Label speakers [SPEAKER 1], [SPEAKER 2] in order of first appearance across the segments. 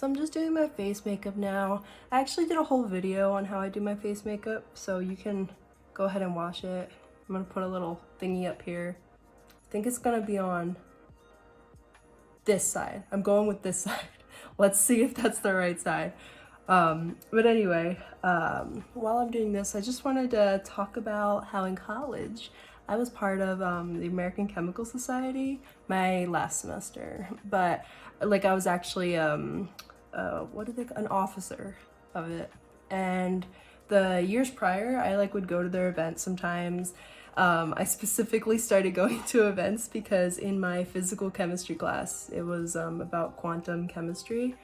[SPEAKER 1] so I'm just doing my face makeup now. I actually did a whole video on how I do my face makeup, so you can go ahead and watch it. I'm gonna put a little thingy up here. I think it's gonna be on this side. I'm going with this side. Let's see if that's the right side. But anyway, while I'm doing this, I just wanted to talk about how in college I was part of the American Chemical Society my last semester, but like I was actually an officer of it. And the years prior, I like would go to their events sometimes. I specifically started going to events because in my physical chemistry class, it was about quantum chemistry.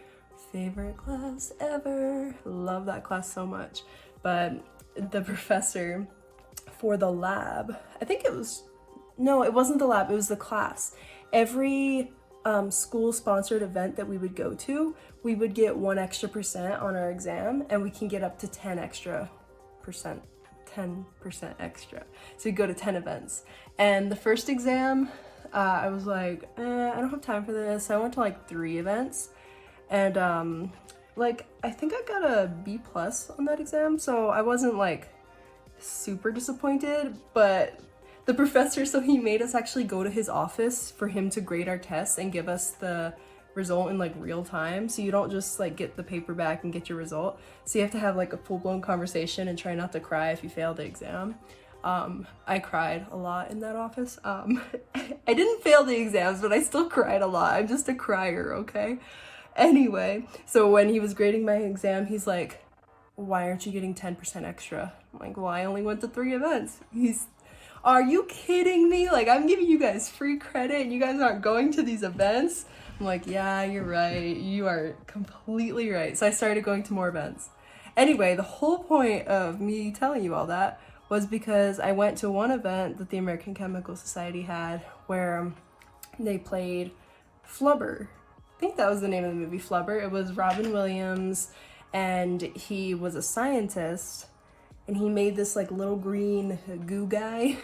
[SPEAKER 1] Favorite class ever. Love that class so much. But the professor for the lab, I think it was, no, it wasn't the lab, it was the class. Every school sponsored event that we would go to, we would get 1% extra on our exam, and we can get up to 10% extra. So we go to 10 events. And the first exam, I was like, I don't have time for this. So I went to like 3 events. And like, I think I got a B+ on that exam. So I wasn't like super disappointed, but the professor, so he made us actually go to his office for him to grade our tests and give us the result in like real time. So you don't just like get the paper back and get your result. So you have to have like a full-blown conversation and try not to cry if you fail the exam. I cried a lot in that office. I didn't fail the exams, but I still cried a lot. I'm just a crier, okay? Anyway, so when he was grading my exam, he's like, why aren't you getting 10% extra? I'm like, well, I only went to 3 events. Are you kidding me? Like, I'm giving you guys free credit and you guys aren't going to these events? I'm like, yeah, you're right. You are completely right. So I started going to more events. Anyway, the whole point of me telling you all that was because I went to one event that the American Chemical Society had where they played Flubber. I think that was the name of the movie, Flubber. It was Robin Williams, and he was a scientist, and he made this like little green goo guy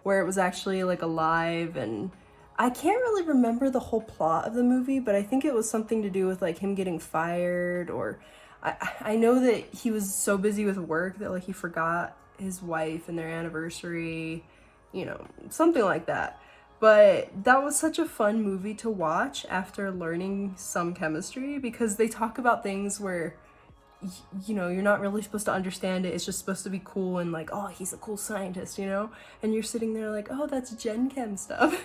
[SPEAKER 1] where it was actually like alive. And I can't really remember the whole plot of the movie, but I think it was something to do with like him getting fired, or I know that he was so busy with work that like he forgot his wife and their anniversary, you know, something like that. But that was such a fun movie to watch after learning some chemistry, because they talk about things where, you know, you're not really supposed to understand it. It's just supposed to be cool and like, oh, he's a cool scientist, you know? And you're sitting there like, oh, that's Gen Chem stuff.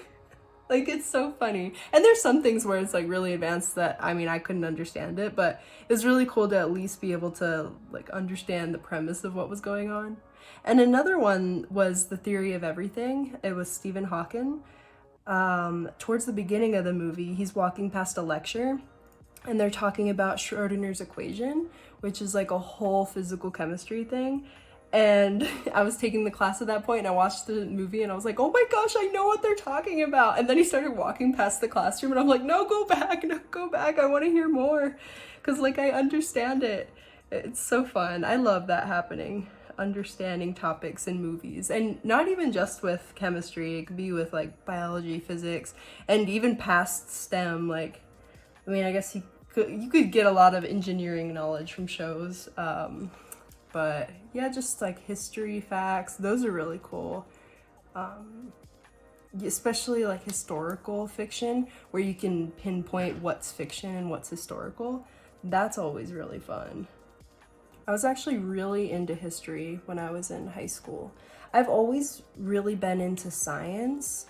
[SPEAKER 1] Like, it's so funny. And there's some things where it's like really advanced that, I mean, I couldn't understand it, but it was really cool to at least be able to like understand the premise of what was going on. And another one was The Theory of Everything. It was Stephen Hawking. Towards the beginning of the movie, he's walking past a lecture and they're talking about Schrodinger's equation, which is like a whole physical chemistry thing. And I was taking the class at that point and I watched the movie and I was like, oh my gosh, I know what they're talking about. And then he started walking past the classroom and I'm like, no, go back, I want to hear more. Cause like, I understand it. It's so fun. I love that happening. Understanding topics in movies, and not even just with chemistry. It could be with like biology, physics, and even past STEM. Like, I mean, I guess you could get a lot of engineering knowledge from shows, but yeah, just like history facts, those are really cool. Especially like historical fiction, where you can pinpoint what's fiction and what's historical. That's always really fun. I was actually really into history when I was in high school. I've always really been into science.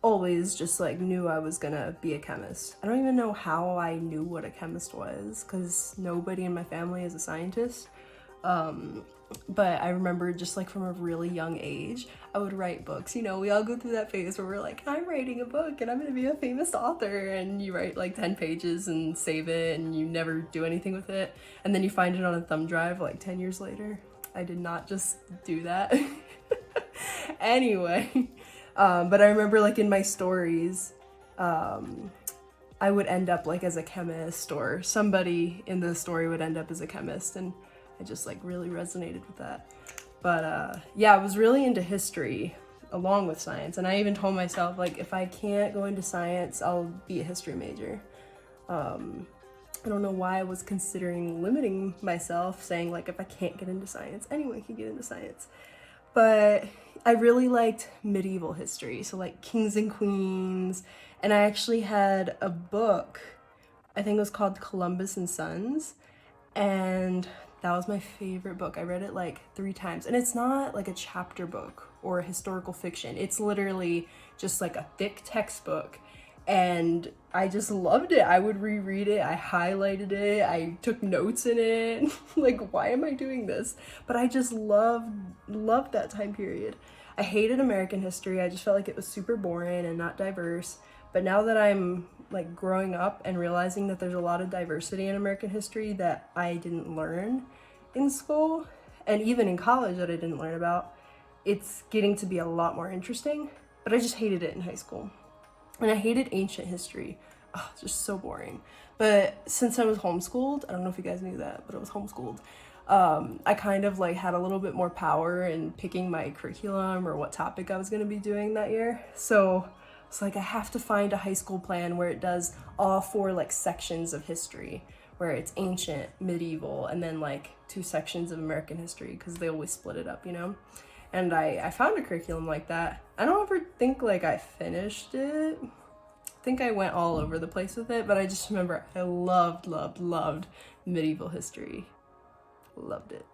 [SPEAKER 1] Always just like knew I was gonna be a chemist. I don't even know how I knew what a chemist was, because nobody in my family is a scientist. But I remember just like from a really young age, I would write books. You know, we all go through that phase where we're like, I'm writing a book and I'm gonna be a famous author, and you write like 10 pages and save it and you never do anything with it. And then you find it on a thumb drive like 10 years later. I did not just do that. Anyway, but I remember like in my stories, I would end up like as a chemist, or somebody in the story would end up as a chemist, and I just like really resonated with that. But yeah, I was really into history along with science, and I even told myself like, if I can't go into science, I'll be a history major. I don't know why I was considering limiting myself, saying like if I can't get into science, anyone can get into science. But I really liked medieval history, so like kings and queens, and I actually had a book, I think it was called Columbus and Sons, and that was my favorite book. I read it like 3 times, and it's not like a chapter book or a historical fiction. It's literally just like a thick textbook, and I just loved it. I would reread it, I highlighted it, I took notes in it. Like, why am I doing this? But I just loved that time period. I hated American history. I just felt like it was super boring and not diverse. But now that I'm like growing up and realizing that there's a lot of diversity in American history that I didn't learn in school, and even in college that I didn't learn about, it's getting to be a lot more interesting. But I just hated it in high school. And I hated ancient history. Oh, it's just so boring. But since I was homeschooled, I don't know if you guys knew that, but I was homeschooled. I kind of like had a little bit more power in picking my curriculum or what topic I was going to be doing that year. So it's like I have to find a high school plan where it does all 4 like sections of history, where it's ancient, medieval, and then like 2 sections of American history, because they always split it up, you know? And I found a curriculum like that. I don't ever think like I finished it. I think I went all over the place with it, but I just remember I loved medieval history. Loved it.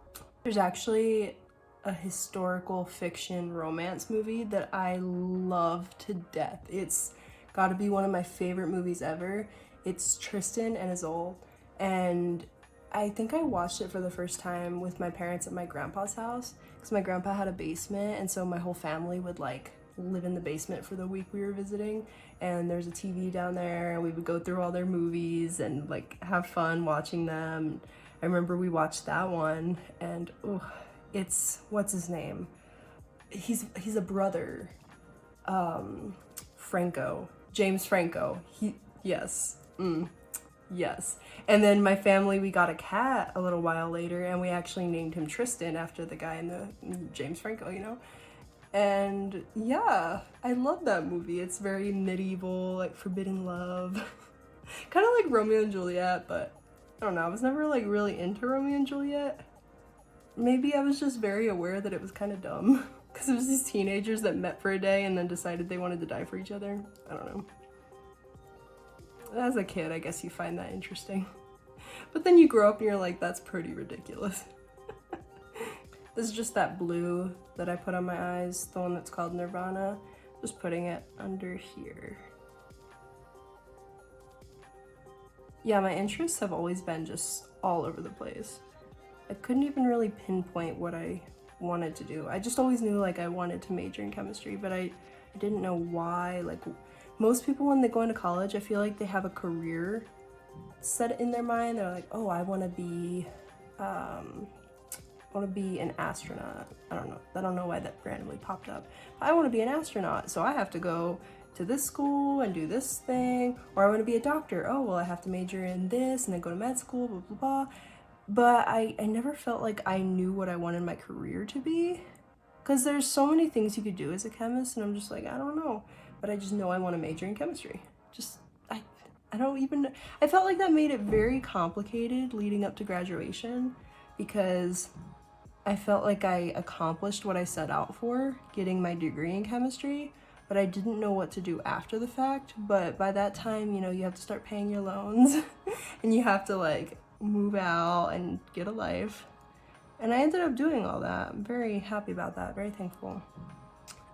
[SPEAKER 1] There's actually a historical fiction romance movie that I love to death. It's got to be one of my favorite movies ever. It's Tristan and Isolde, and I think I watched it for the first time with my parents at my grandpa's house, because my grandpa had a basement, and so my whole family would like live in the basement for the week we were visiting, and there's a TV down there, and we would go through all their movies and like have fun watching them. I remember we watched that one, and it's, what's his name? He's a brother, Franco, James Franco. Yes. And then my family, we got a cat a little while later, and we actually named him Tristan after the guy in the James Franco, you know? And yeah, I love that movie. It's very medieval, like forbidden love. Kind of like Romeo and Juliet, but I don't know, I was never like really into Romeo and Juliet. Maybe I was just very aware that it was kind of dumb, because it was these teenagers that met for a day and then decided they wanted to die for each other. I don't know. As a kid, I guess you find that interesting. But then you grow up and you're like, that's pretty ridiculous. This is just that blue that I put on my eyes, the one that's called Nirvana. Just putting it under here. Yeah, my interests have always been just all over the place. I couldn't even really pinpoint what I wanted to do. I just always knew like I wanted to major in chemistry, but I didn't know why. Like most people when they go into college, I feel like they have a career set in their mind. They're like, oh, I want to be an astronaut. I don't know why that randomly popped up. I want to be an astronaut, so I have to go to this school and do this thing. Or I want to be a doctor. Oh, well, I have to major in this and then go to med school, blah, blah, blah. But I never felt like I knew what I wanted my career to be. Because there's so many things you could do as a chemist, and I'm just like, I don't know. But I just know I want to major in chemistry. I don't even, I felt like that made it very complicated leading up to graduation, because I felt like I accomplished what I set out for, getting my degree in chemistry, but I didn't know what to do after the fact. But by that time, you know, you have to start paying your loans and you have to like move out and get a life. And I ended up doing all that. I'm very happy about that, very thankful.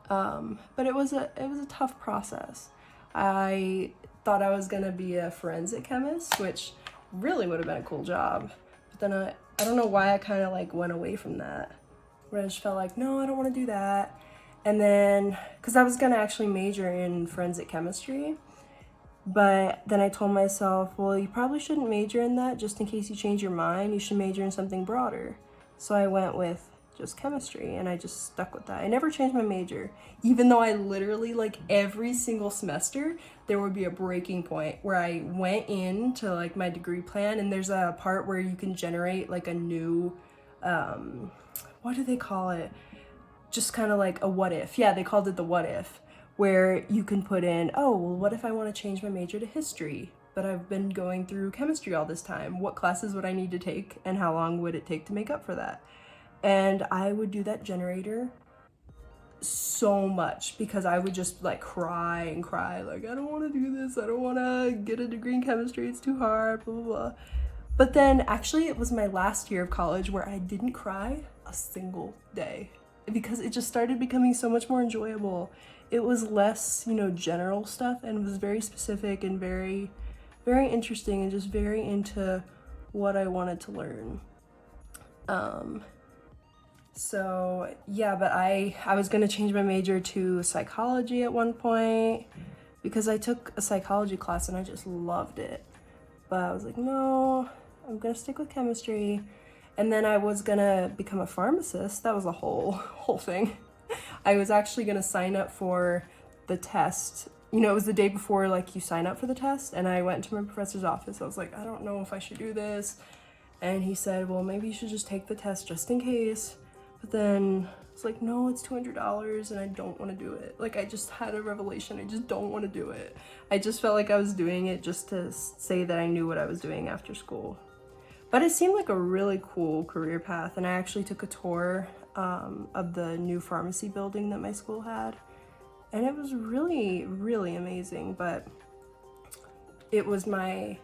[SPEAKER 1] But it was a tough process. I thought I was gonna be a forensic chemist, which really would have been a cool job. But then I don't know why I kind of like went away from that. Where I just felt like, no, I don't want to do that. And then, because I was gonna actually major in forensic chemistry, but then I told myself, well, you probably shouldn't major in that just in case you change your mind. You should major in something broader. So I went with just chemistry, and I just stuck with that. I never changed my major, even though I literally, like, every single semester there would be a breaking point where I went into like my degree plan, and there's a part where you can generate like a new what do they call it, just kind of like a what if. Yeah, they called it the what if, where you can put in, oh, well, what if I want to change my major to history? but I've been going through chemistry all this time. What classes would I need to take and how long would it take to make up for that? And I would do that generator so much because I would just like cry and cry, like, I don't want to do this, I don't want to get a degree in chemistry, it's too hard, blah blah blah. But then actually it was my last year of college where I didn't cry a single day because it just started becoming so much more enjoyable. It was less, you know, general stuff, and it was very specific and very interesting and just very into what I wanted to learn. So yeah, but I was gonna change my major to psychology at one point because I took a psychology class and I just loved it. But I was like, no, I'm gonna stick with chemistry. And then I was gonna become a pharmacist. That was a whole thing. I was actually gonna sign up for the test. You know, it was the day before like you sign up for the test, and I went to my professor's office. I was like, I don't know if I should do this. And he said, well, maybe you should just take the test just in case. But then it's like, no, it's $200 and I don't want to do it. Like, I just had a revelation. I just don't want to do it. I just felt like I was doing it just to say that I knew what I was doing after school. But it seemed like a really cool career path, and I actually took a tour of the new pharmacy building that my school had, and it was really, really amazing. But it was my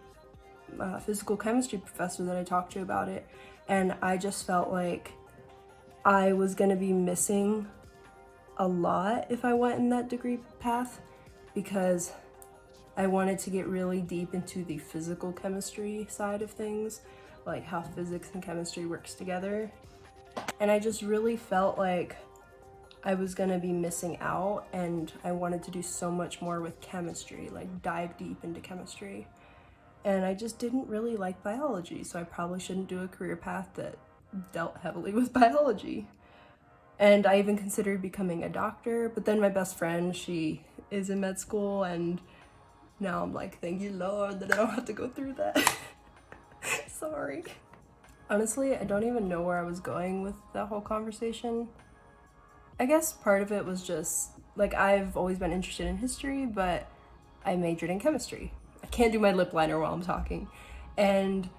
[SPEAKER 1] physical chemistry professor that I talked to about it, and I just felt like I was gonna be missing a lot if I went in that degree path, because I wanted to get really deep into the physical chemistry side of things, like how physics and chemistry works together. And I just really felt like I was gonna be missing out, and I wanted to do so much more with chemistry, like dive deep into chemistry. And I just didn't really like biology, so I probably shouldn't do a career path that dealt heavily with biology. And I even considered becoming a doctor, but then my best friend, she is in med school, and now I'm like, thank you Lord that I don't have to go through that. Sorry. Honestly, I don't even know where I was going with that whole conversation. I guess part of it was just, like, I've always been interested in history, but I majored in chemistry. I can't do my lip liner while I'm talking. And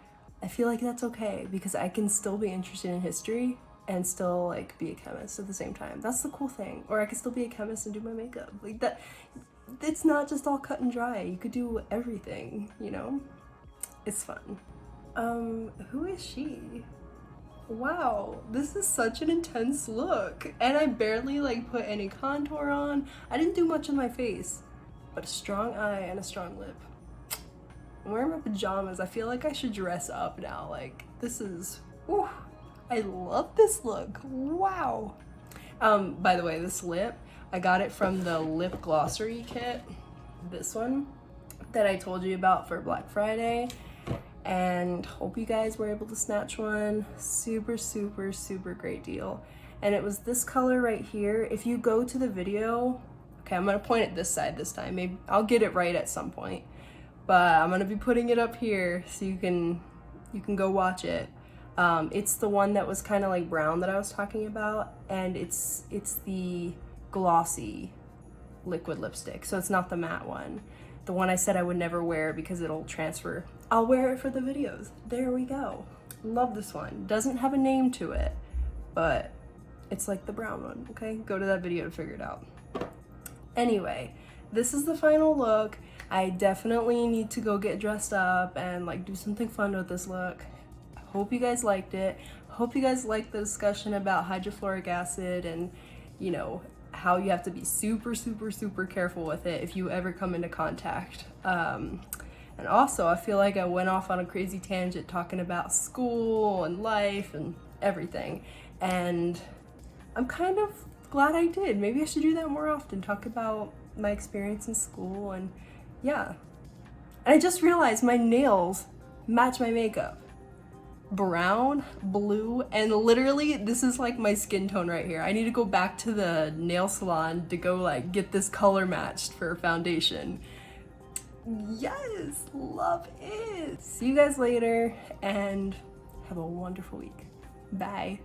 [SPEAKER 1] I feel like that's okay, because I can still be interested in history and still like be a chemist at the same time. That's the cool thing. Or I could still be a chemist and do my makeup. Like, that, it's not just all cut and dry. You could do everything, you know? It's fun. Who is she? Wow, this is such an intense look. And I barely like put any contour on. I didn't do much on my face, but a strong eye and a strong lip. I'm wearing my pajamas. I feel like I should dress up now. Like, this is, whew, I love this look. Wow. By the way, this lip, I got it from the lip glossary kit, this one that I told you about for Black Friday, and hope you guys were able to snatch one. Super, super, super great deal. And it was this color right here. If you go to the video, okay, I'm gonna point it this side this time. Maybe I'll get it right at some point. But I'm gonna be putting it up here so you can go watch it. It's the one that was kind of like brown that I was talking about, and it's the glossy liquid lipstick, so it's not the matte one. The one I said I would never wear because it'll transfer. I'll wear it for the videos. There we go. Love this one. Doesn't have a name to it, but it's like the brown one, okay? Go to that video to figure it out. Anyway, this is the final look. I definitely need to go get dressed up and like do something fun with this look. I hope you guys liked it. Hope you guys liked the discussion about hydrofluoric acid and, you know, how you have to be super, super, super careful with it if you ever come into contact. And also, I feel like I went off on a crazy tangent talking about school and life and everything. And I'm kind of glad I did. Maybe I should do that more often, talk about my experience in school, and yeah. And I just realized my nails match my makeup. Brown, blue, and literally this is like my skin tone right here. I need to go back to the nail salon to go like get this color matched for foundation. Yes, love it. See you guys later and have a wonderful week. Bye.